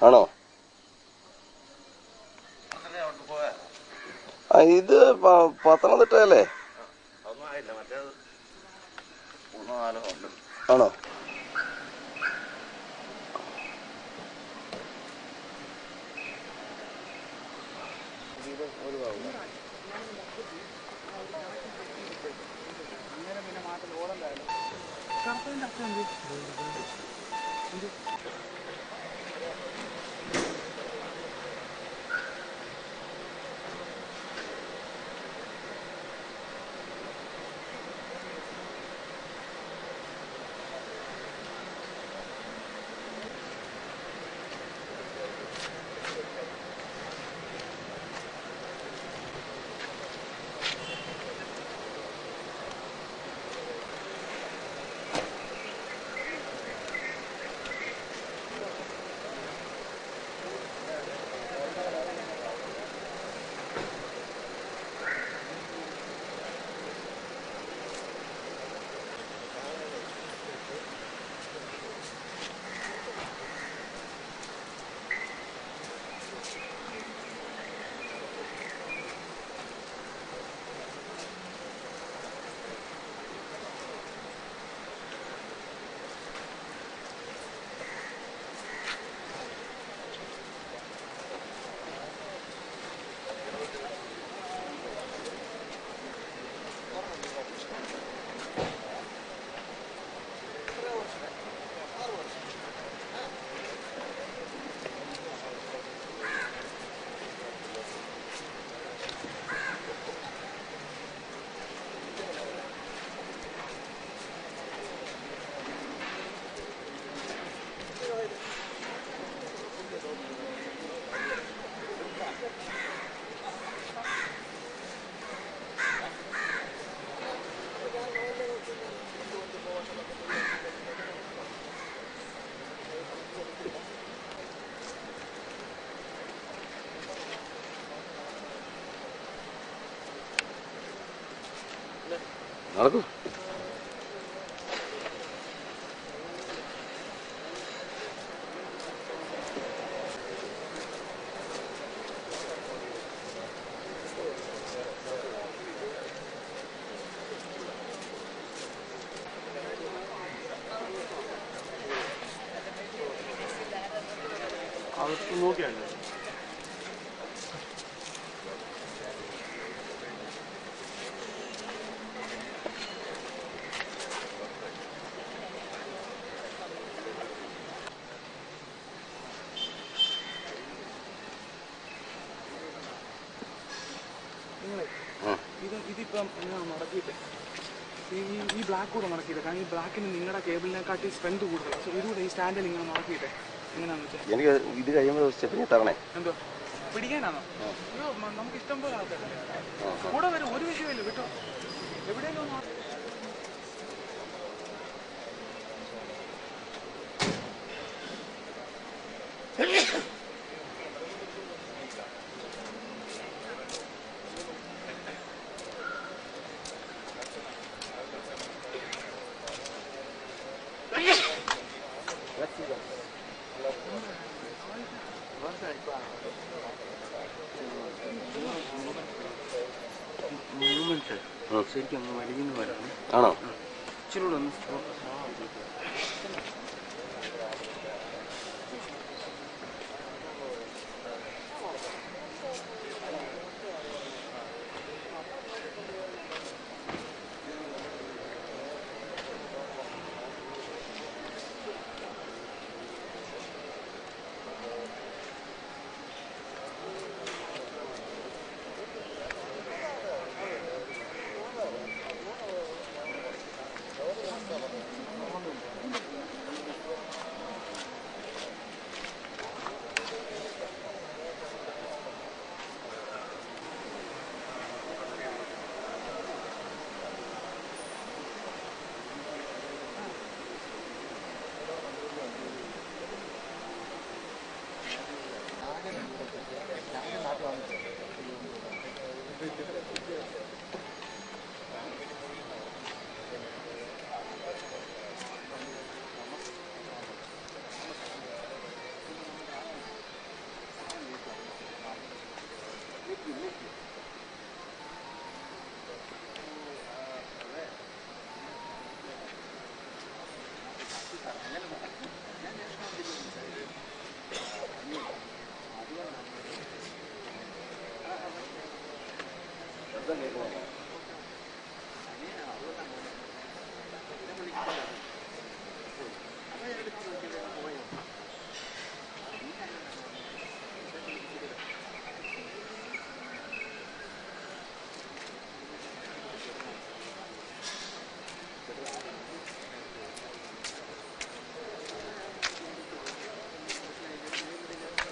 ആണോ? ഇത് പത്തനംതിട്ടയല്ലേ? ആണോ? നടക്കൂ. അകത്ത് നോക്കിയാണ് ഇതിപ്പം എങ്ങനെ മടക്കിയിട്ട് ഈ ബ്ലാക്ക് കൂടെ മടക്കിയിട്ട്, കാരണം ഈ ബ്ലാക്കിന് നിങ്ങളുടെ കേബിളിനെക്കാട്ടി സ്ട്രെങ്ത് കൂടുതലാണ്. സോ ഇതുകൂടെ ഈ സ്റ്റാൻഡിൽ ഇങ്ങനെ മടക്കിയിട്ട് എങ്ങനെയാണെന്ന് വെച്ചാൽ എനിക്ക് ഇത് കഴിയുമ്പോൾ സ്റ്റെപ്പിന് തരണേ. എന്തോ പിടിക്കാനാണോ? അയ്യോ, നമുക്ക് ഇഷ്ടം പോലെ ആൾക്കാരല്ലേ കൂടെ വരും, ഒരു വിഷയമില്ല കേട്ടോ. എവിടെയെങ്കിലും ശരിക്കും അങ്ങ് വലിയുന്ന പോലാണ്. ആണോ? ഇച്ചിരി ഒന്ന്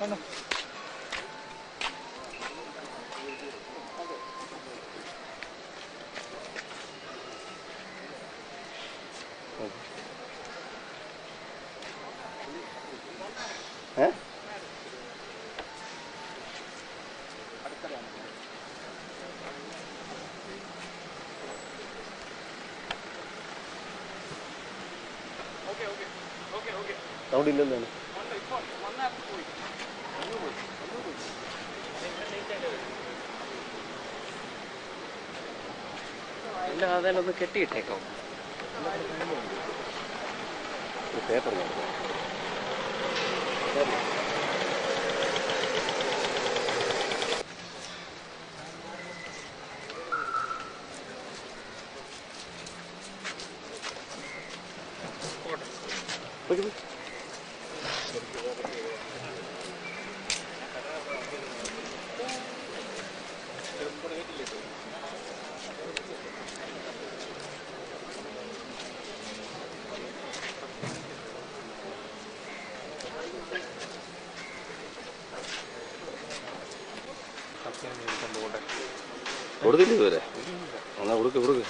കണ്ടോ ഏ അവിടെ ഇല്ലല്ലോ അല്ല അതിലൊന്ന് കെട്ടിയിട്ടേക്കോ പേപ്പർ കൊടുത്തില്ല ഇതുവരെ എന്നാ കൊടുക്ക് കൊടുക്ക്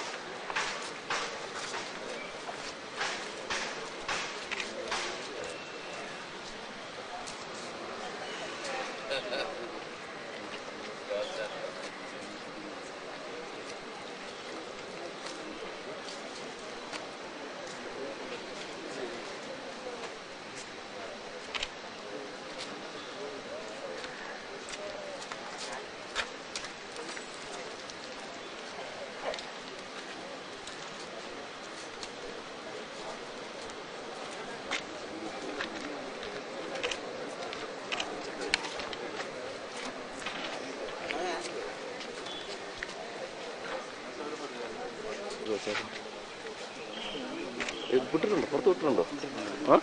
വിട്ടിട്ടുണ്ടോ പുറത്ത് വിട്ടിട്ടുണ്ടോ ആ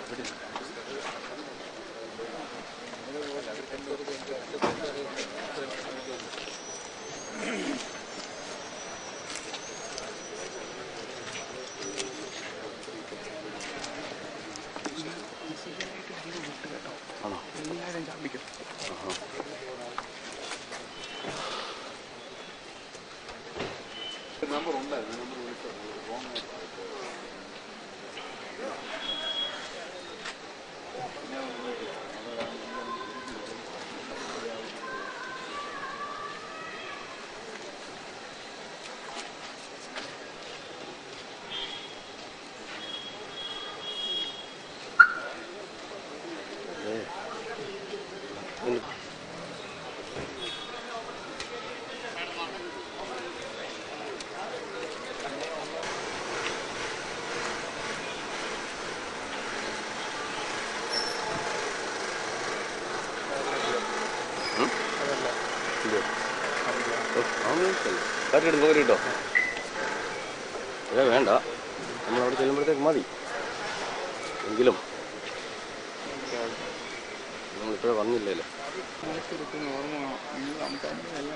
ആണോ എല്ലാവരും ചാമ്പിക്കും നമ്പർ ഉണ്ടായിരുന്നു നമ്പർ വിളിച്ചത് കാട്ടിയെടുത്ത് പോരി കേട്ടോ അതെ വേണ്ട നമ്മളവിടെ ചെല്ലുമ്പോഴത്തേക്ക് മതി എങ്കിലും നമ്മളിപ്പോഴേ വന്നില്ലല്ലോ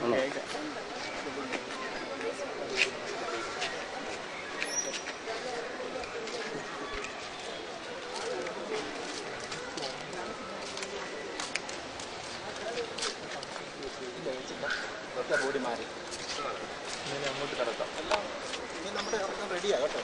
ആണോ ബോഡി മാറി അങ്ങോട്ട് കിടക്കാം നമ്മുടെ ഇറക്കം റെഡിയാ കേട്ടോ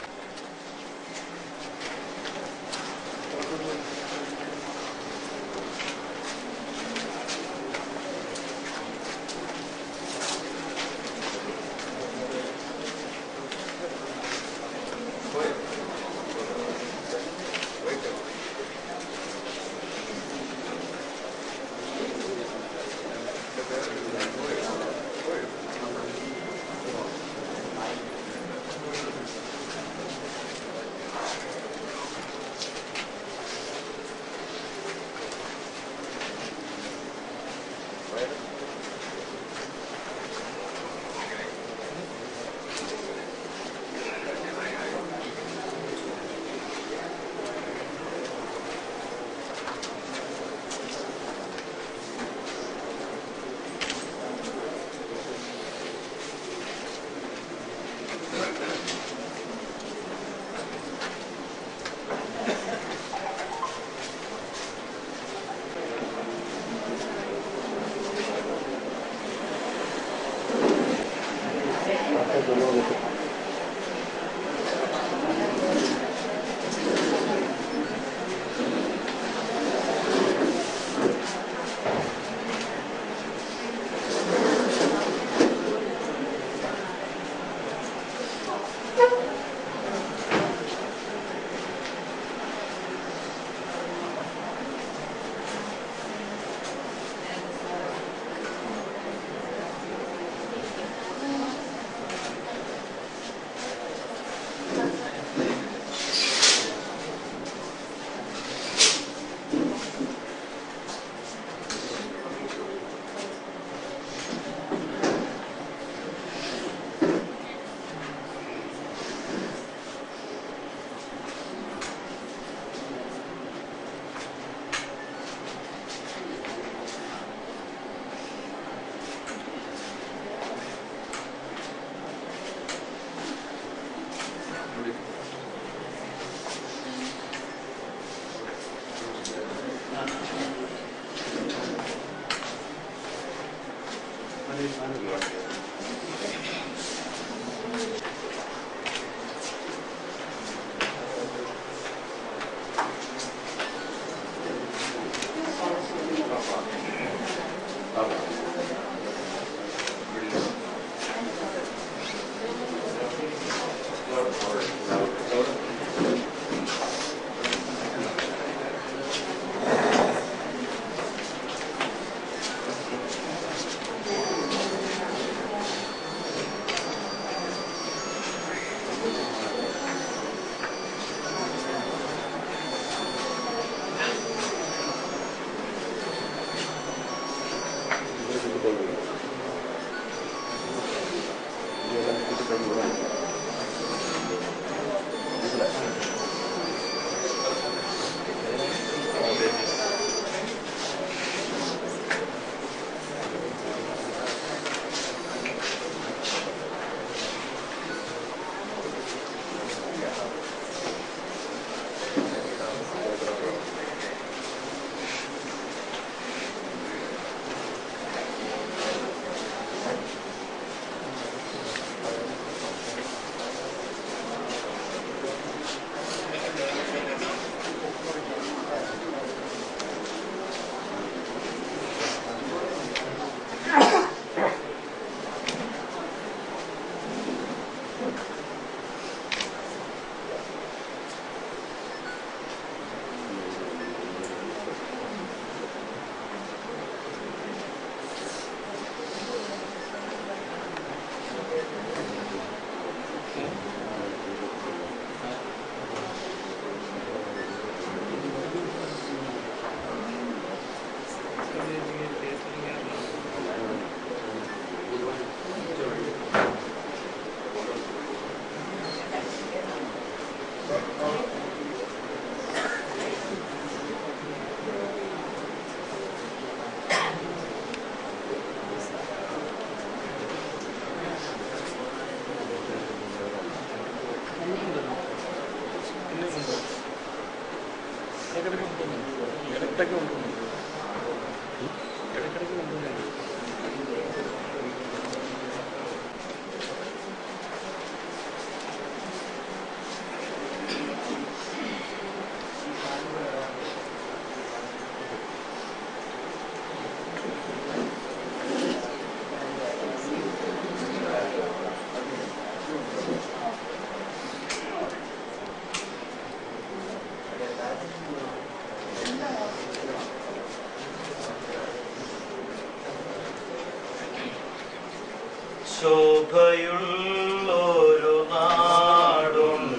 ശോഭയുള്ളൊരു നാടുണ്ടതു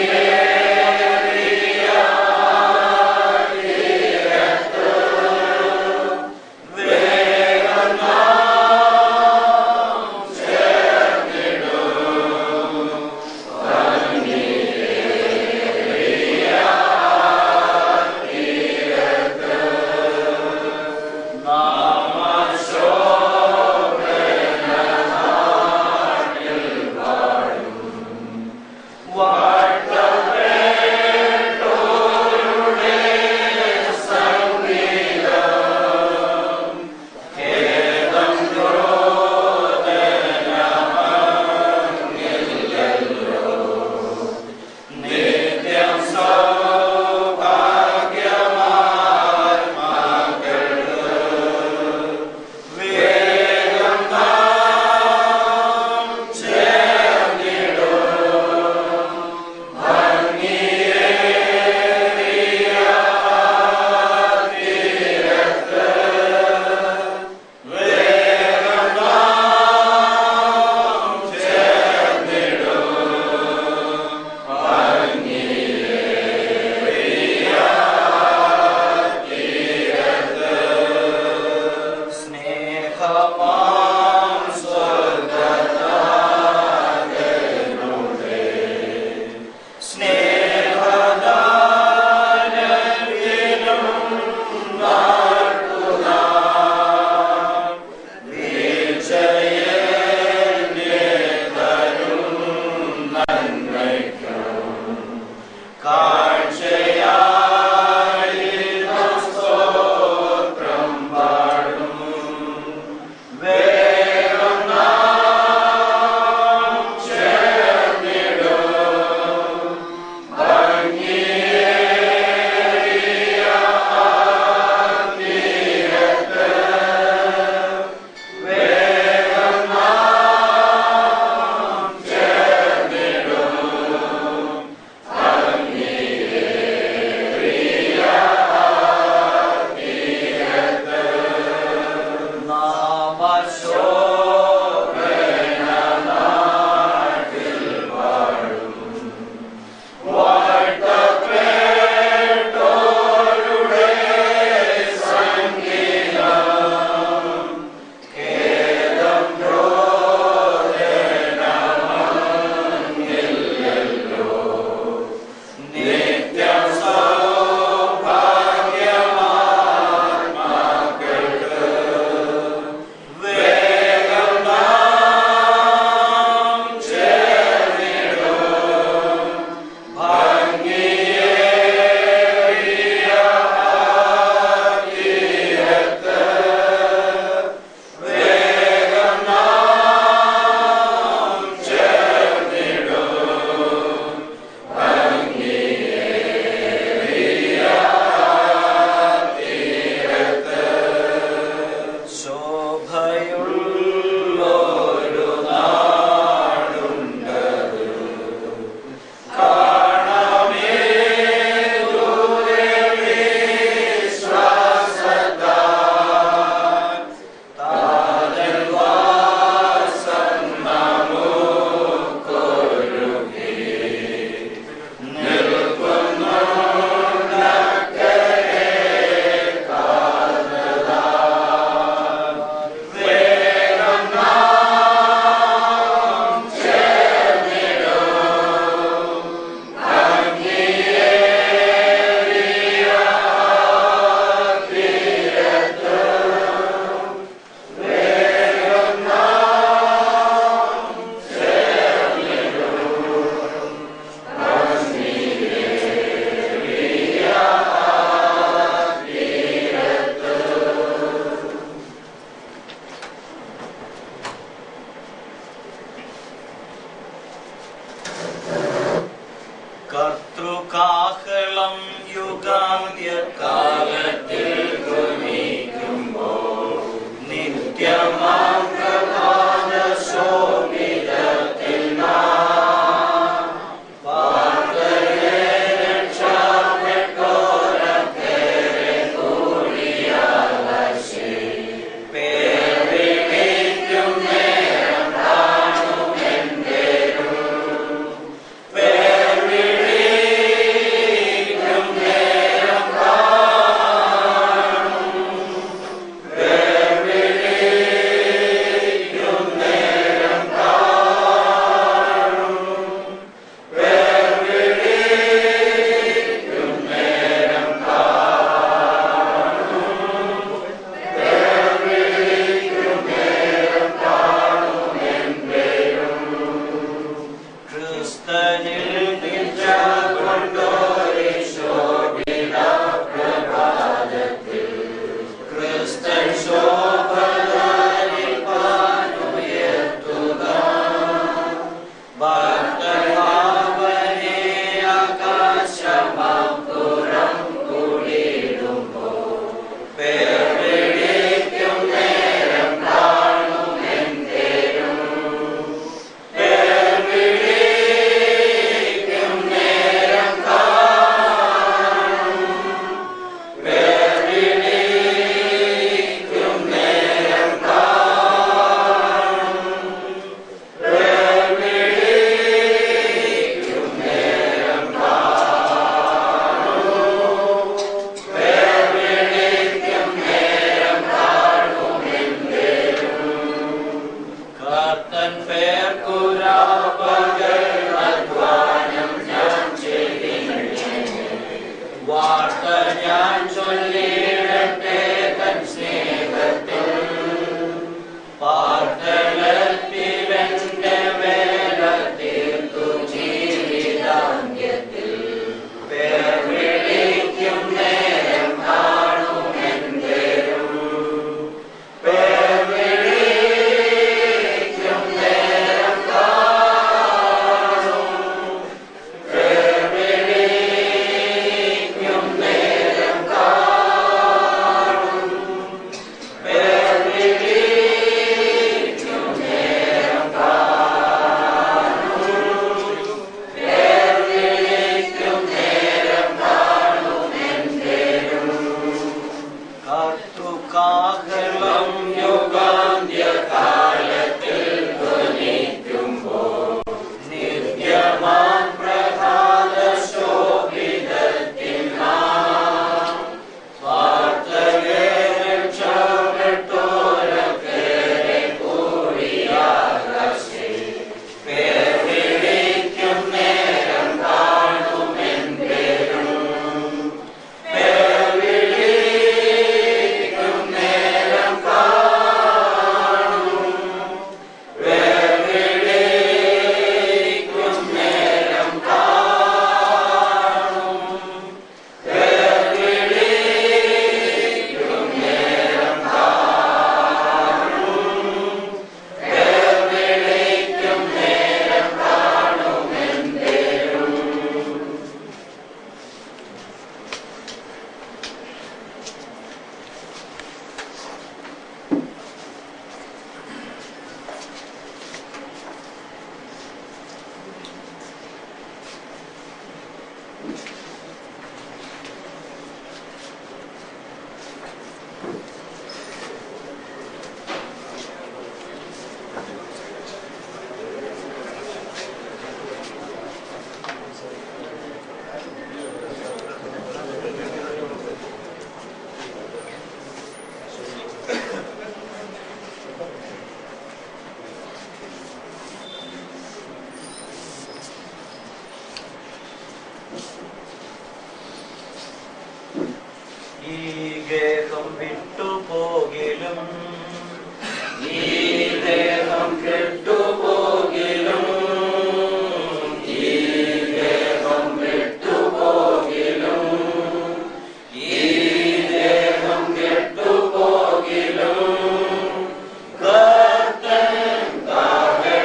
Yeah. കാഹളം യുഗാന്ത്യകാലത്തിൽ ധ്വനിക്കുമ്പോൾ നിത്യമാം പ്രഭാത ശോഭിതത്തിൽ നാം വാർത്തയെ രക്ഷപ്പെട്ടോരക്കേറെ കൂടിയാവശേ പേർ വിളിക്കും നേരം കാണുമെന്തേരും പേർ വിളിക്കും നേരം കാണും പേർ വിളിക്കും നേരം കാണും പേർ വിളിക്കും നേരം കാണും പേർ വിളിക്കും നേരം കാണുമെന്തേരും ക്രിസ്തനിൽ നിദ്ര കൊണ്ടോരി ശോഭിത പ്രഭാതത്തിൽ ക്രിസ്തൻ ശോഭനാരിപ്പാനുയർത്തുക ഭക്തഭാവനെ ആകാശമപ്പുറം കൂടിയിടുമ്പോൾ പേർ വിളിക്കും നേരം കാണുമെന്തേരും പേർ വിളിക്കും നേരം കാണും പേർ വിളിക്കും നേരം കാണും പേർ വിളിക്കും നേരം കാണും പേർ വിളിക്കും നേരം കാണുമെന്തേരും കർത്തൻ പേർക്കുരാപകൽ അധ്വാനം ഞാൻ ചെയ്തിങ്ങനെ വാർത്ത ഞാൻ ചൊല്ലിടട്ടെ തൻ സ്നേഹത്തിൽ പാർത്തലത്തിലെന്റെ വേല തീർത്തു ജീവിതാന്ത്യത്തിൽ പേർ വിളിക്കും നേരം കാണുമെന്തേരും പേർ വിളിക്കും നേരം കാണും പേർ വിളിക്കും നേരം കാണും പേർ വിളിക്കും നേരം കാണും പേർ വിളിക്കും നേരം കാണുമെന്തേരും കർത്തൃകാഹളം യുഗാന്ത്യകാലത്തിൽ ധ്വനിക്കുമ്പോൾ നിത്യമാം പ്രഭാത ശോഭിതത്തിൽ നാം വാർത്തയെ രക്ഷപ്പെട്ടോരക്കേറെ കൂടിയാകാശേ പേർ വിളിക്കും നേരം കാണുമെന്തേരും പേർ വിളിക്കും നേരം കാണും പേർ വിളിക്കും നേരം കാണും പേർ വിളിക്കും നേരം കാണും പേർ വിളിക്കും നേരം കാണുമെന്തേരും ഈ ഗേഹം വിട്ടുപോകിലും ഈ ദേഹം കെട്ടുപോകിലും ഈ ദേഹം വിട്ടുപോകിലും ഈ ദേഹം കെട്ടുപോകിലും കർത്തൻ കാഹളനാദത്തിൽ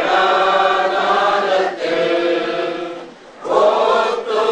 ഓർത്തു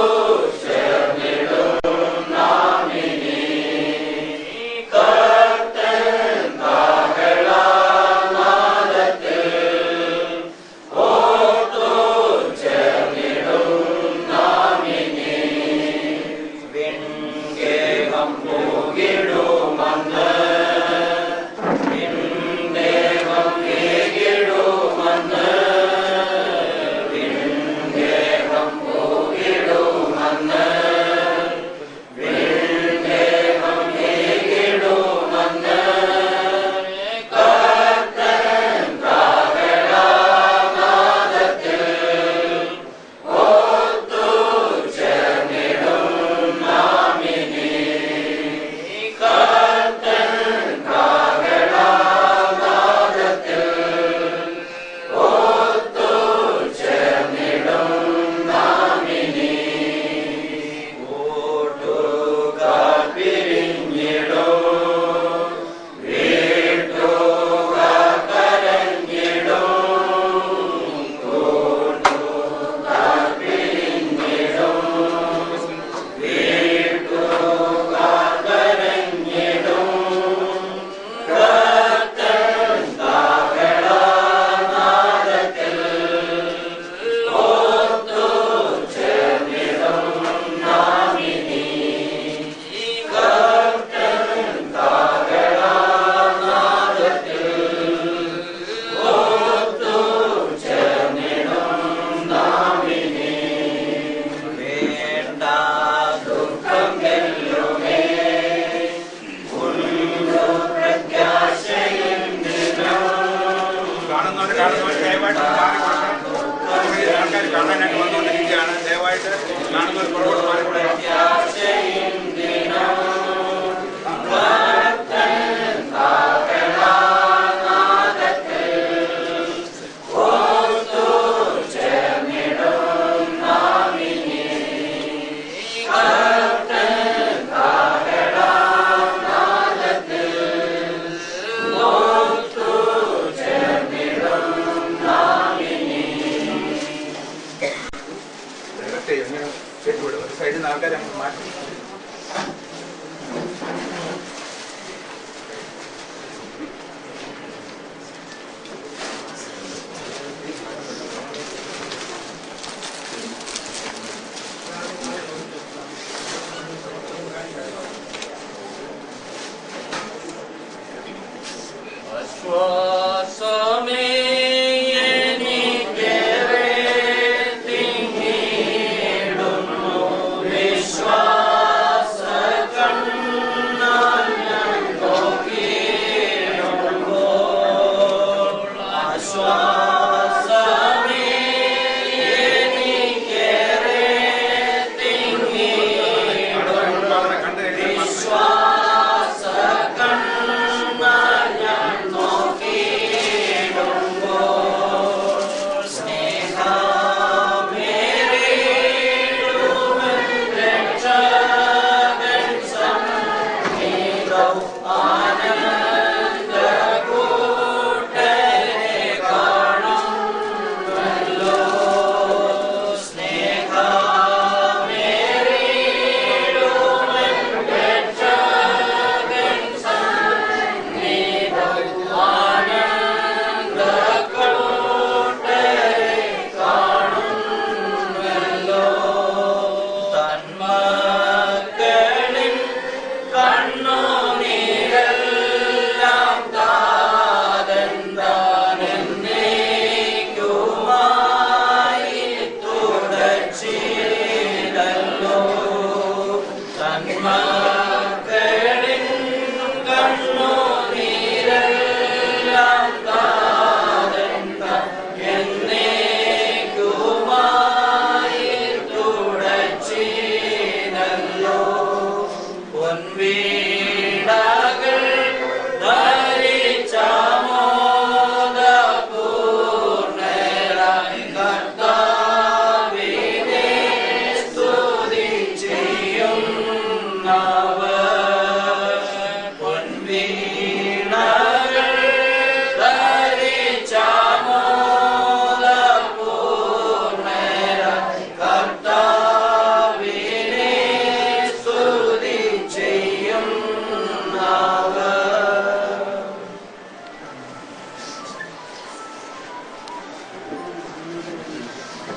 കാണാനായിട്ട് വന്നുകൊണ്ടിരിക്കുകയാണ്. ദയവായിട്ട് കാണുന്ന ഒരു പുറകോട്ട് മാറിക്കൂടെ? സൈഡിൽ നിന്ന് ആൾക്കാരെ നമുക്ക് മാറ്റി.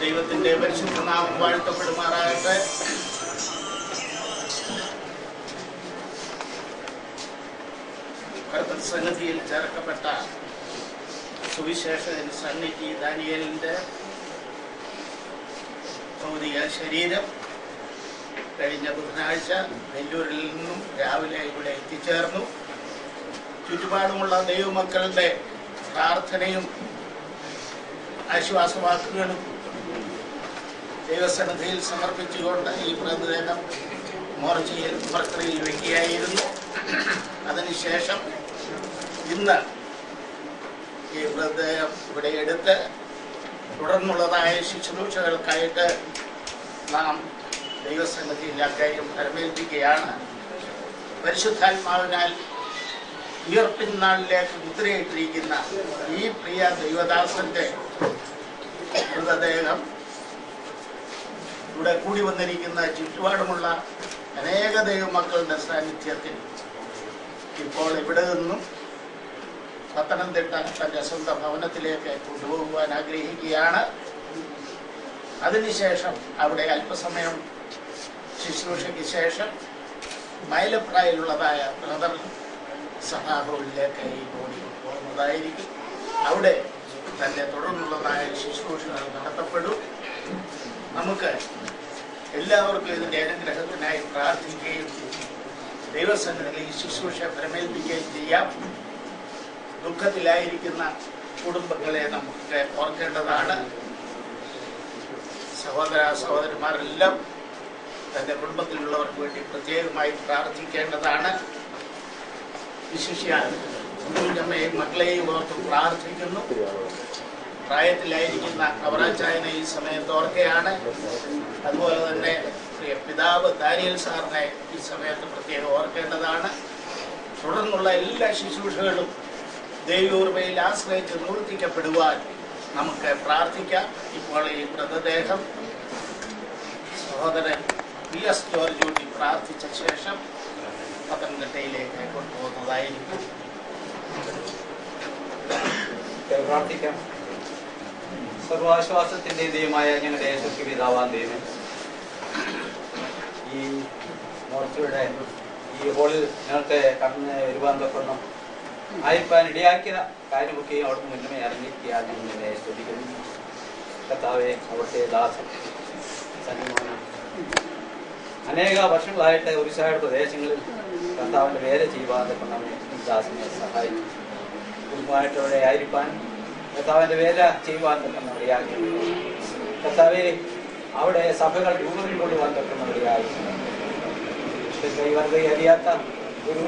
ദൈവത്തിന്റെ പരിശുദ്ധ നാമം വാഴ്ത്തപ്പെടുമാറാകട്ടെ. കർത്തൃസന്നിധിയിൽ ചേർക്കപ്പെട്ട സുവിശേഷകൻ സന്നിധി ദാനിയേലിന്റെ ഭൗതിക ശരീരം കഴിഞ്ഞ ബുധനാഴ്ച നെല്ലൂരിൽ നിന്നും രാവിലെ ഇവിടെ എത്തിച്ചേർന്നു. ചുറ്റുപാടുമുള്ള ദൈവമക്കളുടെ പ്രാർത്ഥനയും ആശ്വാസവാക്കുകളും ദൈവസന്നിധിയിൽ സമർപ്പിച്ചുകൊണ്ട് ഈ മൃതദേഹം മോർച്ചയിൽ പുറത്തറയിൽ വയ്ക്കുകയായിരുന്നു. അതിനുശേഷം ഇന്ന് ഈ മൃതദേഹം ഇവിടെ എടുത്ത് തുടർന്നുള്ളതായ ശുശ്രൂഷകൾക്കായിട്ട് നാം ദൈവസന്നിധിയിൽ അക്കാര്യം പരമേൽപ്പിക്കുകയാണ്. പരിശുദ്ധാത്മാവിനാൽ ഉയർപ്പിൻ നാളിലേക്ക് മുദ്രയിട്ടിരിക്കുന്ന ഈ പ്രിയ ദൈവദാസന്റെ മൃതദേഹം ഇവിടെ കൂടി വന്നിരിക്കുന്ന ചുറ്റുപാടുമുള്ള അനേക ദൈവമക്കളുടെ സാന്നിധ്യത്തിൽ ഇപ്പോൾ ഇവിടെ നിന്നും പത്തനംതിട്ട തൻ്റെ സ്വന്തം ഭവനത്തിലേക്ക് കൊണ്ടുപോകുവാൻ ആഗ്രഹിക്കുകയാണ്. അതിനുശേഷം അവിടെ അല്പസമയം ശുശ്രൂഷയ്ക്ക് ശേഷം മൈലപ്രായിലുള്ളതായ ബ്രദർ സഹാബുകളിലേക്ക് ഈ ബോഡി പോകുന്നതായിരിക്കും. അവിടെ തൻ്റെ തുടർന്നുള്ളതായ ശുശ്രൂഷകൾ നടത്തപ്പെടും. നമുക്ക് എല്ലാവർക്കും ഇതിൻ്റെ അനുഗ്രഹത്തിനായി പ്രാർത്ഥിക്കുകയും ദൈവസന്നിധിയിൽ ഈ ശുശ്രൂഷ പരമേൽപ്പിക്കുകയും ചെയ്യാം. ദുഃഖത്തിലായിരിക്കുന്ന കുടുംബങ്ങളെ നമുക്ക് ഓർക്കേണ്ടതാണ്. സഹോദര സഹോദരിമാരെല്ലാം തൻ്റെ കുടുംബത്തിലുള്ളവർക്ക് വേണ്ടി പ്രത്യേകമായി പ്രാർത്ഥിക്കേണ്ടതാണ്. വിശിഷ്യ അമ്മയെയും മക്കളെയും ഓർത്ത് പ്രാർത്ഥിക്കുന്നു. പ്രായത്തിലായിരിക്കുന്ന കവറാച്ചായനെ ഈ സമയത്ത് ഓർക്കുകയാണ്. അതുപോലെ തന്നെ പ്രിയ പിതാവ് ദാനിയൽ സാറിനെ ഈ സമയത്ത് പ്രത്യേകം ഓർക്കേണ്ടതാണ്. തുടർന്നുള്ള എല്ലാ ശുശ്രൂഷകളും ദൈവകൃപയിൽ ആശ്രയിച്ച് നിവർത്തിക്കപ്പെടുവാൻ നമുക്ക് പ്രാർത്ഥിക്കാം. ഇപ്പോൾ ഈ മൃതദേഹം സഹോദരൻ PS ജോർജ് ഊട്ടി പ്രാർത്ഥിച്ച ശേഷം പത്തനംതിട്ടയിലേക്ക് കൊണ്ടുപോകുന്നതായിരിക്കും. പ്രാർത്ഥിക്കാം. സർവാശ്വാസത്തിന്റെ ദൈവമായ ഞങ്ങളുടെ യേശുക്രിസ്തു പിതാവാം ദൈവം, ഈ മോർച്ചയുടെ ഈ ഹോളിൽ ഞങ്ങൾക്ക് കടന്ന് വരുവാൻ തൊക്കണം ആയിരിക്കാൻ ഇടയാക്കിയ കാര്യമൊക്കെ അവിടെ മുന്നമേ അറിഞ്ഞിരിക്കാൻ ഞങ്ങളെ സ്തുതിക്കുന്നു. കർത്താവെ, അവിടുത്തെ ദാസൻ സന്നിധാനം അനേക വർഷങ്ങളായിട്ട് ഒരിശായുടെ പ്രദേശങ്ങളിൽ കർത്താവിൻ്റെ വേല ചെയ്യുവാൻ തൊക്കണം ദാസനെ സഹായിക്കും. കുടുംബമായിട്ട് അവിടെ ആയിരിക്കാൻ കർത്താവിൻ്റെ വേല ചെയ്യുവാൻ തൊക്കണം ഇടയാക്കി. കർത്താവെ, അവിടെ സഭകൾ രൂപത്തിൽ കൊണ്ടുപോകാൻ തൊക്കണം ഇടയാക്കി. കൈവറുതെ അറിയാത്ത ഒരു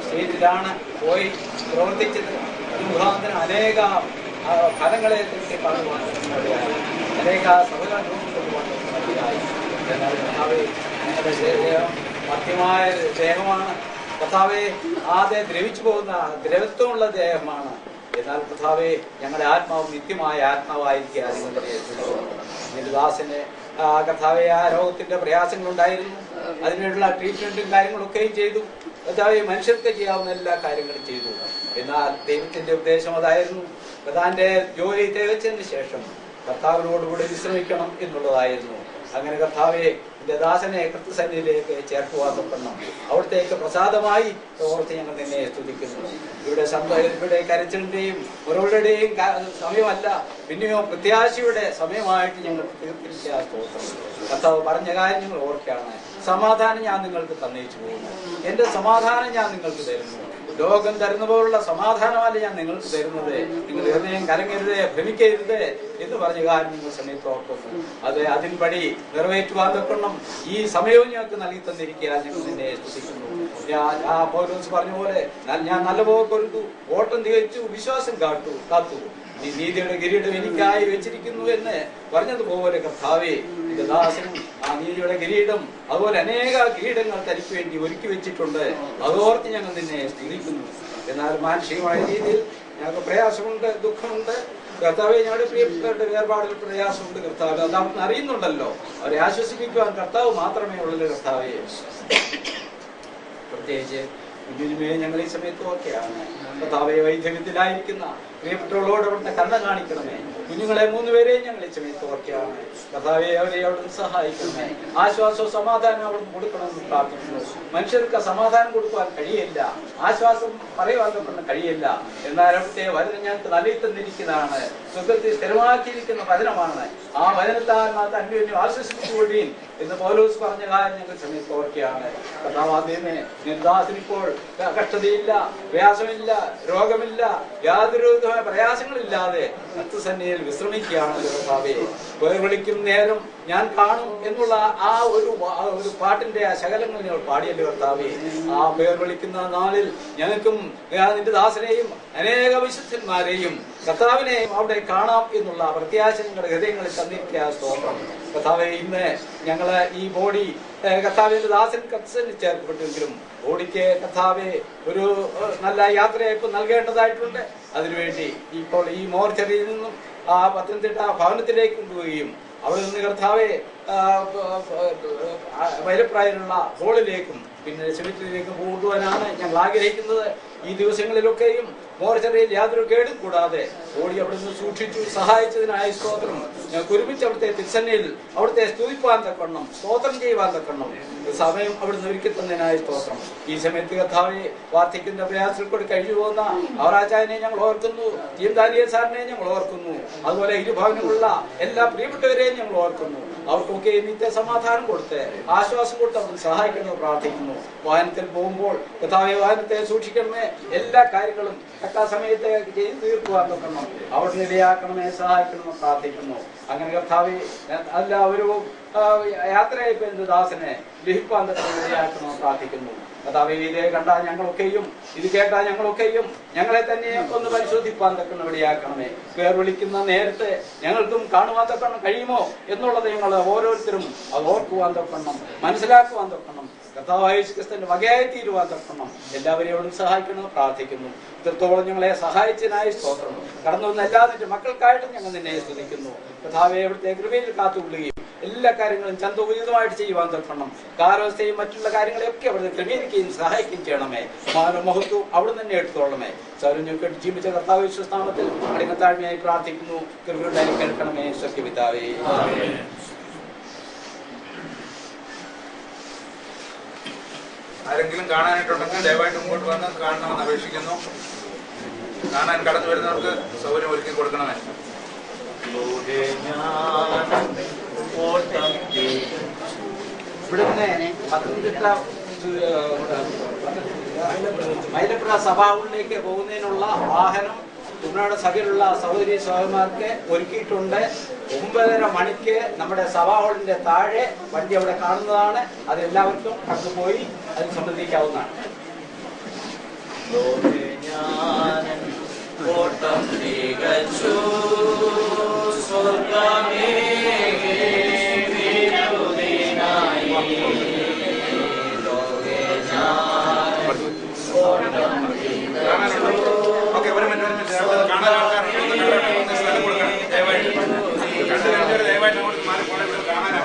സ്റ്റേജിലാണ് പോയി പ്രവർത്തിച്ചത്. മുഖാന്തരം അനേക ഫലങ്ങളെ കുറിച്ച് കാണുവാൻ അനേക സഭകൾ രൂപം കൊണ്ടുപോകാൻ. എന്നാൽ കർത്താവെ, ഞങ്ങളുടെ ദേഹം മധ്യമായ ദേഹമാണ്. കർത്താവെ, ആദ്യം ദ്രവിച്ചു പോകുന്ന ദ്രവത്വമുള്ള ദേഹമാണ്. എന്നാൽ കർത്താവെ, ഞങ്ങളുടെ ആത്മാവ് നിത്യമായ ആത്മാവായിരിക്കുക. നിങ്ങളുടെ ദാസന് കർത്താവെ, ആ രോഗത്തിന്റെ പ്രയാസങ്ങളുണ്ടായിരുന്നു. അതിനുള്ള ട്രീറ്റ്മെന്റും കാര്യങ്ങളൊക്കെയും ചെയ്തു. കർത്താവെ, മനുഷ്യർക്ക് ചെയ്യാവുന്ന എല്ലാ കാര്യങ്ങളും ചെയ്തു. എന്നാൽ ദൈവത്തിന്റെ ഉദ്ദേശം അതായിരുന്നു, കർത്താവിന്റെ ജോലി തികച്ചതിന് ശേഷം കർത്താവിനോടുകൂടി വിശ്രമിക്കണം എന്നുള്ളതായിരുന്നു. അങ്ങനെ കർത്താവെ, എന്റെ ദാസനെ കൃത്യസന്നിധിയിലേക്ക് ചേർക്കുവാൻ തൊക്കണം. അവിടത്തേക്ക് പ്രസാദമായി ഓർത്ത് ഞങ്ങൾ നിന്നെ സ്തുതിക്കുന്നു. ഇവിടെ കരച്ചിലിന്റെയും ഓരോരുടെയും സമയമല്ല, പിന്നെയോ പ്രത്യാശയുടെ സമയമായിട്ട് ഞങ്ങൾ തീർത്തിരിക്കുക. സ്തോത്രം. കർത്താവ് പറഞ്ഞ കാര്യം ഞങ്ങൾ ഓർക്കുകയാണ്. സമാധാനം ഞാൻ നിങ്ങൾക്ക് തന്നയിച്ചു പോകുന്നു, എന്റെ സമാധാനം ഞാൻ നിങ്ങൾക്ക് തരുന്നു. ലോകം തരുന്ന പോലുള്ള സമാധാനമല്ല ഞാൻ നിങ്ങൾക്ക് തരുന്നത്. നിങ്ങൾ ഹൃദയം കലങ്ങരുത്, ഭ്രമിക്കരുത് എന്ന് പറഞ്ഞ കാര്യം നിങ്ങൾ സമയത്ത് ഓർക്കുന്നു. അത് അതിൻപടി നിറവേറ്റുവാൻ തൊക്കണം. ഈ സമയവും ഞങ്ങൾക്ക് നൽകി തന്നിരിക്കുക. ഞങ്ങൾ നിന്നെ സ്തുതിക്കുന്നു. ആ പൗലോസ് പറഞ്ഞ പോലെ, ഞാൻ നല്ലപോലെ കൊരുത്തു, ഓട്ടം തികച്ചു, വിശ്വാസം കാത്തു, നീതിയുടെ കിരീടം എനിക്കായി വെച്ചിരിക്കുന്നു എന്ന് പറഞ്ഞതുപോലെ കർത്താവേ, എന്റെ ദാസനും ആ നീതിയുടെ കിരീടം അതുപോലെ അനേക കിരീടങ്ങൾ തനിക്ക് വേണ്ടി ഒരുക്കി വെച്ചിട്ടുണ്ട്. അതോർത്ത് ഞങ്ങൾ നിന്നെ സ്തുതിക്കുന്നു. എന്നാൽ മാനുഷികമായ രീതിയിൽ ഞങ്ങൾക്ക് പ്രയാസമുണ്ട്, ദുഃഖമുണ്ട്. കർത്താവെ, ഞങ്ങളുടെ പ്രിയപ്പെട്ടവരുടെ വേർപാടുകൾ പ്രയാസമുണ്ട്. കർത്താവ് അത് അവർക്ക് അറിയുന്നുണ്ടല്ലോ. അവരെ ആശ്വസിപ്പിക്കുവാൻ കർത്താവ് മാത്രമേ ഉള്ളൂ. കർത്താവെ, പ്രത്യേകിച്ച് കുഞ്ഞുമേ ഞങ്ങൾ ഈ സമയത്ത് ഓക്കെയാണ്. കർത്താവെ, വൈദ്യത്തിലായിരിക്കുന്ന പ്രിയപ്പെട്ടവളോട് അവിടുത്തെ കരുണ കാണിക്കണമേ. കുഞ്ഞുങ്ങളെ 3 പേരെയും ഞങ്ങൾ ഈ സമയത്ത് ഓക്കെയാണ്. കർത്താവെ, അവരെ അവിടുന്ന് സഹായിക്കണമേ. ആശ്വാസവും സമാധാനം അവിടുന്ന് കൊടുക്കണമെന്ന് പ്രാർത്ഥിക്കുന്നു. മനുഷ്യർക്ക് സമാധാനം കൊടുക്കുവാൻ കഴിയില്ല, ആശ്വാസം പറയുവാൻ കഴിയില്ല. എന്നാൽ അവിടുത്തെ വചനം ഞങ്ങൾക്ക് നൽകി തന്നിരിക്കുന്നതാണ്. സുഖത്തിൽ സ്ഥിരമാക്കിയിരിക്കുന്ന വചനമാണ്. ആ വചനത്താൽ അന്യോന്യം ആശ്വസിച്ചുകൊള്ളീൻ എന്ന് പൗലോസ് പറഞ്ഞ കാര്യം ഞങ്ങൾ സമയത്ത് ഓർക്കുകയാണ്. കർത്താവേ, നിർദാസനിപ്പോൾ കഷ്ടതയില്ല, പ്രയാസമില്ല, രോഗമില്ല, യാതൊരു പ്രയാസങ്ങളില്ലാതെ കർത്തൃസന്നിധിയിൽ വിശ്രമിക്കുകയാണ്. കർത്താവേ, പേർ വിളിക്കും നേരം ഞാൻ കാണും എന്നുള്ള ആ ഒരു പാട്ടിന്റെ ആ ശകലങ്ങൾ ഞങ്ങൾ പാടിയല്ലോ. കർത്താവേ, ആ പേർ വിളിക്കുന്ന നാളിൽ ഞങ്ങൾക്കും നിന്റെ ദാസനെയും അനേക വിശുദ്ധന്മാരെയും കർത്താവിനെയും അവിടെ കാണാം എന്നുള്ള പ്രത്യാശ ഞങ്ങളുടെ ഹൃദയങ്ങളിൽ തന്നിരിക്കുക. സ്തോത്രം. കർത്താവെ, ഇന്ന് ഞങ്ങള് ഈ ബോഡി കർത്താവിന്റെ ദാസൻ കർത്തന് ചേർക്കപ്പെട്ടെങ്കിലും ബോഡിക്ക് കർത്താവെ ഒരു നല്ല യാത്രയയപ്പ് നൽകേണ്ടതായിട്ടുണ്ട്. അതിനുവേണ്ടി ഇപ്പോൾ ഈ മോർച്ചറിയിൽ നിന്നും ആ പത്തനംതിട്ട ഭവനത്തിലേക്ക് കൊണ്ടുപോവുകയും അവിടെ നിന്ന് കർത്താവെ വൈരപ്രായനുള്ള ഹോളിലേക്കും പിന്നെ സെമിറ്ററിയിലേക്കും കൊണ്ടുപോകാനാണ് ഞങ്ങൾ ആഗ്രഹിക്കുന്നത്. ഈ ദിവസങ്ങളിലൊക്കെയും മോർച്ചറിയിൽ യാതൊരു കേടും കൂടാതെ ഓടി അവിടെ നിന്ന് സൂക്ഷിച്ചു സഹായിച്ചതിനായ സ്തോത്രം. ഞങ്ങൾക്ക് ഒരുമിച്ച് അവിടുത്തെ തിരുസന്നിധിയിൽ അവിടുത്തെ സ്തുതിപ്പാൻ തക്കണം, സ്തോത്രം ചെയ്യുവാൻ തക്കണം സമയം അവിടുന്ന് ഒരുക്കി തന്നതിനായ സ്തോത്രം. ഈ സമയത്ത് കർത്താവെ, വാർദ്ധക്യത്തിന്റെ പ്രയാസത്തിൽ കൂടി കഴിഞ്ഞു പോകുന്ന അവറാച്ചായനെ ഞങ്ങൾ ഓർക്കുന്നു, ദാനിയേൽ സാറിനെ ഞങ്ങൾ ഓർക്കുന്നു. അതുപോലെ ഇരുഭവനമുള്ള എല്ലാ പ്രിയപ്പെട്ടവരെയും ഞങ്ങൾ ഓർക്കുന്നു. അവർക്കൊക്കെ നിത്യ സമാധാനം കൊടുത്ത് ആശ്വാസം കൊടുത്ത് അവർ സഹായിക്കണമെന്ന് പ്രാർത്ഥിക്കുന്നു. വാഹനത്തിൽ പോകുമ്പോൾ കർത്താവെ, വാഹനത്തെ സൂക്ഷിക്കണമേ. എല്ലാ കാര്യങ്ങളും തക്ക സമയത്ത് ചെയ്ത് തീർക്കുവാൻ നോക്കണം. അവിടുന്ന് ഇടയാക്കണമേ, സഹായിക്കണമെന്ന് പ്രാർത്ഥിക്കുന്നു. അങ്ങനെ കർത്താവെ അല്ല ഒരു യാത്രയയപ്പിന്റെ ദാസനെ ലഭിക്കാൻ ഇടയാക്കണമെന്ന് പ്രാർത്ഥിക്കുന്നു. കർത്താവെ ഇത് കണ്ടാൽ ഞങ്ങളൊക്കെയും ഇത് കേട്ടാൽ ഞങ്ങളൊക്കെയും ഞങ്ങളെ തന്നെ ഒന്ന് പരിശോധിപ്പാൻ തക്കണം ഇടയാക്കണമേ. പേർ വിളിക്കുന്ന നേരത്തെ ഞങ്ങൾക്കും കാണുവാൻ തക്കണം കഴിയുമോ എന്നുള്ളത് ഞങ്ങൾ ഓരോരുത്തരും അത് ഓർക്കുവാൻ തക്കണം, മനസ്സിലാക്കുവാൻ തക്കണം. കർത്താവായ യേശുക്രിസ്തുവിന്റെ വകയായി തീരുവാൻ തക്കണം. എല്ലാവരെയോടും സഹായിക്കണമെന്ന് പ്രാർത്ഥിക്കുന്നു. ഇത്രത്തോളം ഞങ്ങളെ സഹായിച്ചതിനായി സ്തോത്രം. കടന്നു വന്ന എല്ലാ നിന്റെ മക്കൾക്കായിട്ടും ഞങ്ങൾ നിന്നെ സ്തുതിക്കുന്നു. കർത്താവെ അവിടുത്തെ കൃപയിൽ കാത്തുകൊള്ളുകയും എല്ലാ കാര്യങ്ങളും ചന്തോചിതമായിട്ട് ചെയ്യുവാൻ തരണം. കാലാവസ്ഥയും മറ്റുള്ള കാര്യങ്ങളെയൊക്കെ അവിടുന്ന് ക്രമീകരിക്കുകയും സഹായിക്കുകയും ചെയ്യണമേ. മഹത്വം അവിടുന്ന് തന്നെ എടുത്തോളമേ. സൗരഞ്ഞൊക്കെ ജീവിച്ച കർത്താവ് വിശ്വസ്താമത്തിൽ അടിമത്താഴ്മയായി പ്രാർത്ഥിക്കുന്നു. കൃപയുണ്ടായി കേൾക്കണമേ സത്യപിതാവേ. ആരെങ്കിലും കാണാനായിട്ടുണ്ടെങ്കിൽ ദയവായിട്ട് മുമ്പോട്ട് വന്ന് കാണണമെന്ന് അപേക്ഷിക്കുന്നു. കാണാൻ കടന്നു വരുന്നവർക്ക് സൗകര്യം ഒരുക്കി കൊടുക്കണമേ. ഇവിടുന്ന് പത്തനംതിട്ട മൈലപ്പുഴ സഭാവിലേക്ക് പോകുന്നതിനുള്ള വാഹനം കുട്ടനാട് സഭയിലുള്ള സഹോദരി സഹോദരന്മാർക്ക് ഒരുക്കിയിട്ടുണ്ട്. 9:30 മണിക്ക് നമ്മുടെ സഭാ ഹാളിന്റെ താഴെ വണ്ടി അവിടെ കാണുന്നതാണ്. അതെല്ലാവർക്കും കണ്ടുപോയി അതിൽ സംബന്ധിക്കാവുന്നതാണ്. ഓക്കെ, ഒരു മിനിറ്റ് കാണാൻ ആൾക്കാരുണ്ടെന്ന് സ്ഥലം കൊടുക്കണം. ദയവായിട്ട് കണ്ടു കഴിഞ്ഞവർ ദയവായിട്ട് അങ്ങോട്ട് മാറി പോണേ. കാണാനാണ്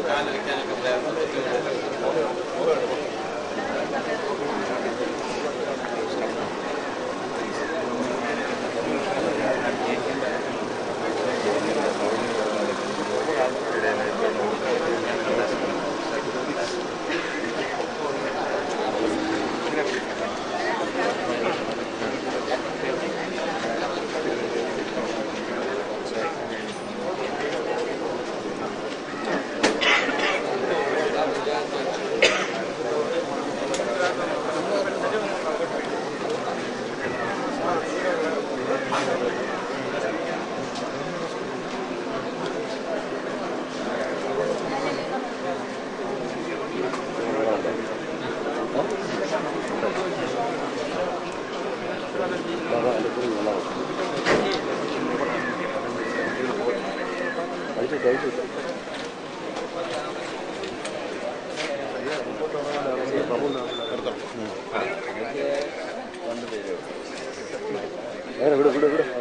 കാല് വയ്ക്കാനൊക്കെ ബുദ്ധിമുട്ട്.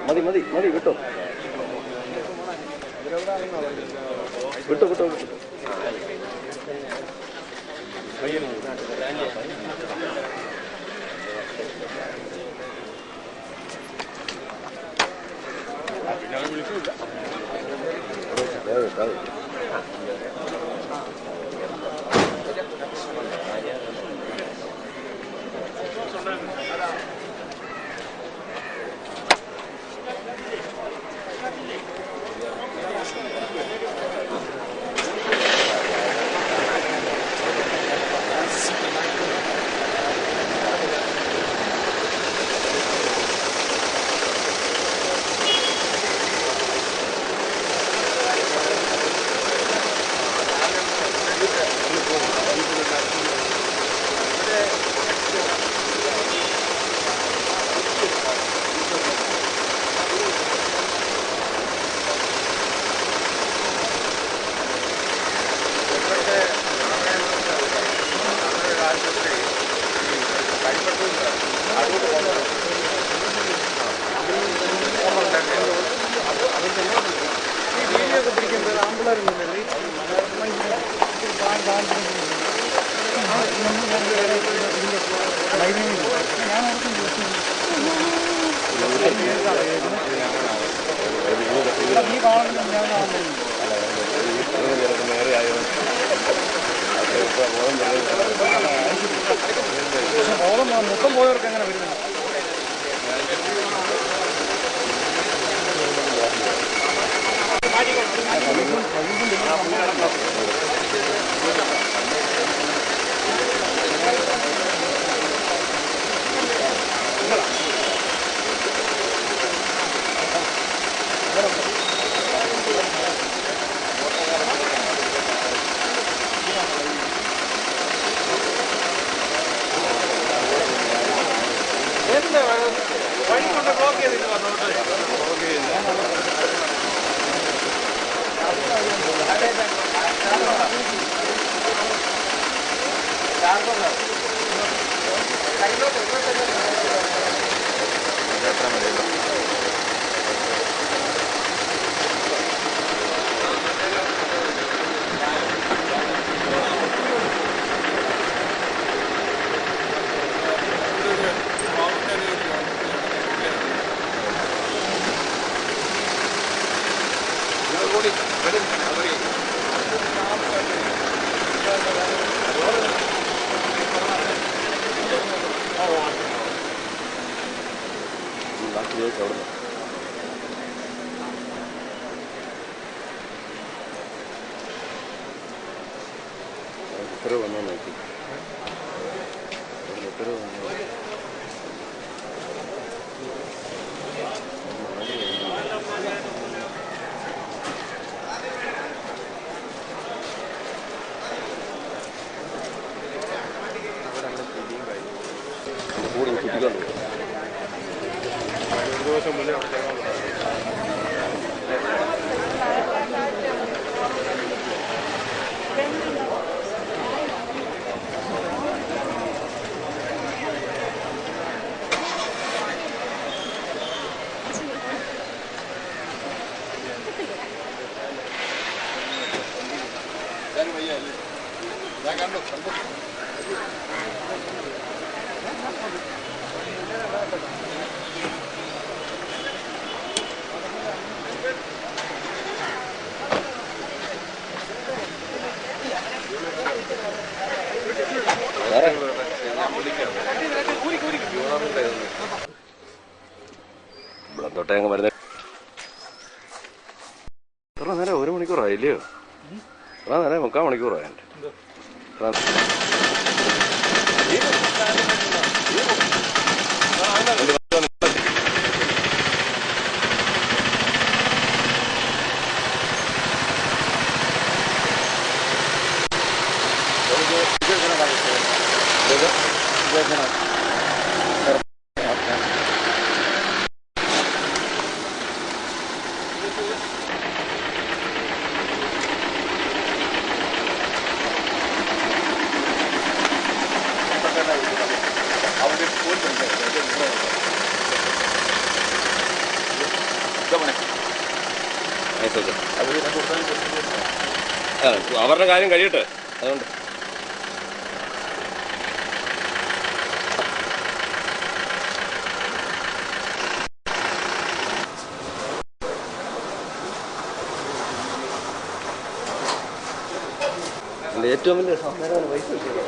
മതി മതി മതി വിട്ടോ വിട്ടോ വിട്ടോ വിട്ടോ മൊത്തം പോയവർക്ക് എങ്ങനെ വരുന്നത്? ഇവിടെ തൊട്ടേ അങ്ങ് വരുന്ന എത്ര നേരം 1 മണിക്കൂറായില്ലയോ? എത്ര നേരം 3/4 മണിക്കൂറായി. അവരുടെ കാര്യം കഴിയട്ടെ, അതുകൊണ്ട് ഏറ്റവും വലിയ സംസ്കാരമാണ് പൈസ കിട്ടിയത്.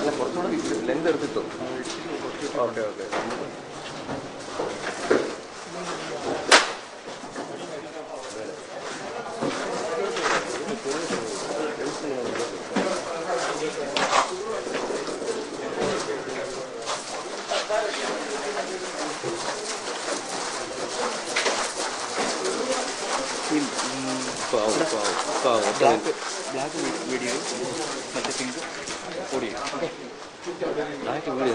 അല്ല കുറച്ചുകൂടെ ലെങ്ത് എടുത്തിട്ടു. Okay okay. ബ്ലാക്ക് വീഡിയോ മറ്റേ പിങ്ക് ഓഡിയോ. ബ്ലാക്ക് വീഡിയോ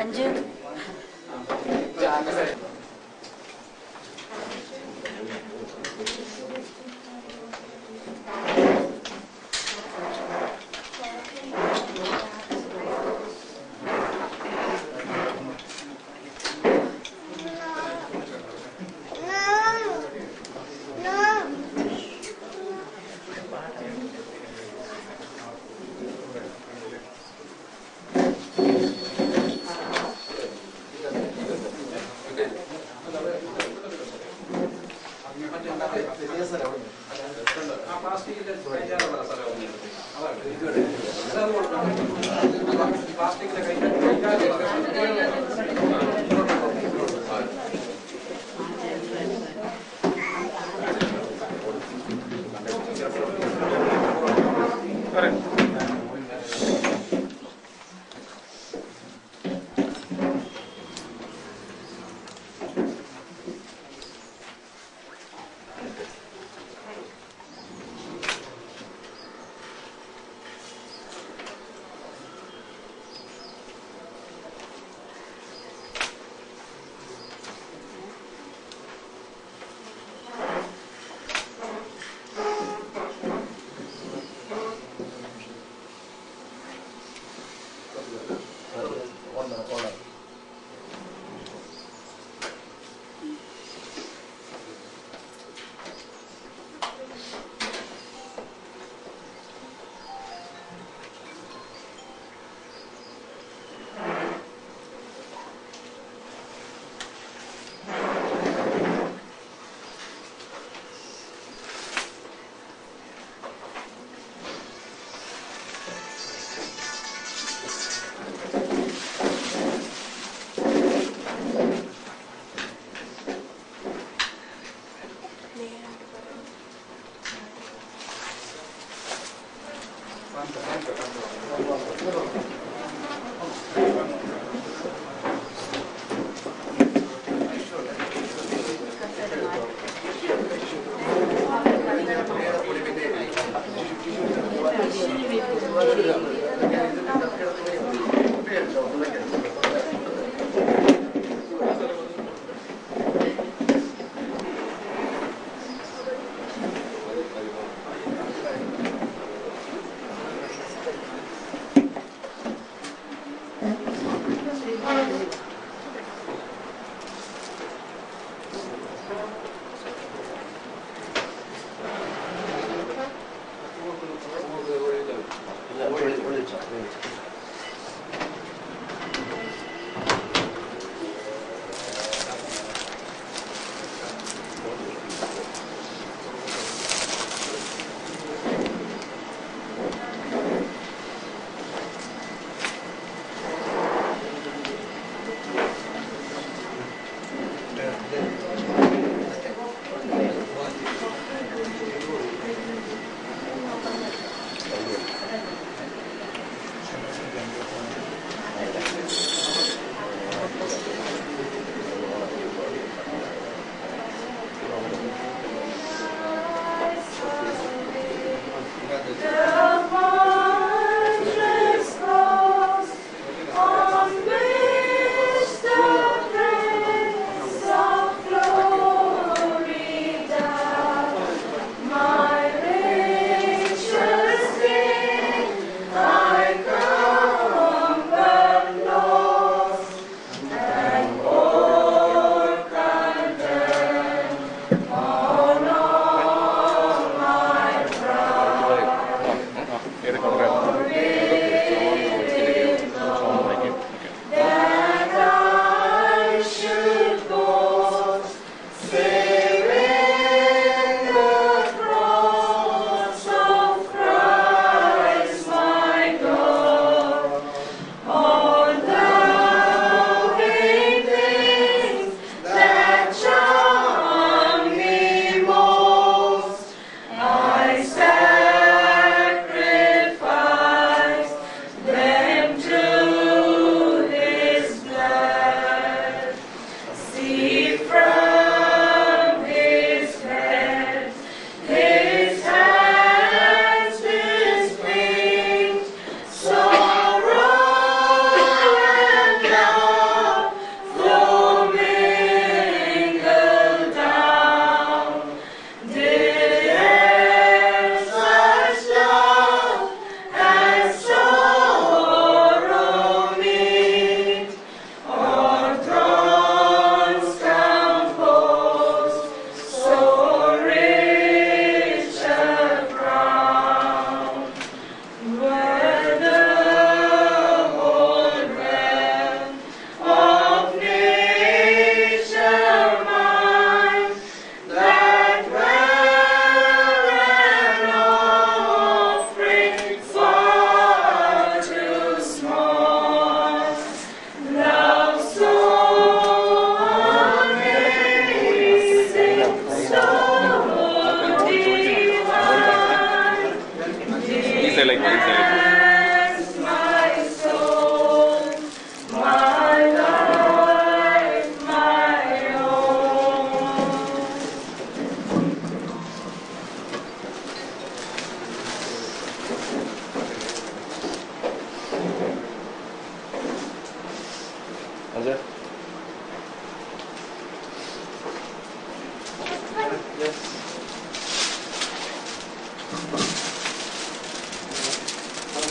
അഞ്ച്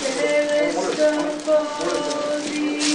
There is the body.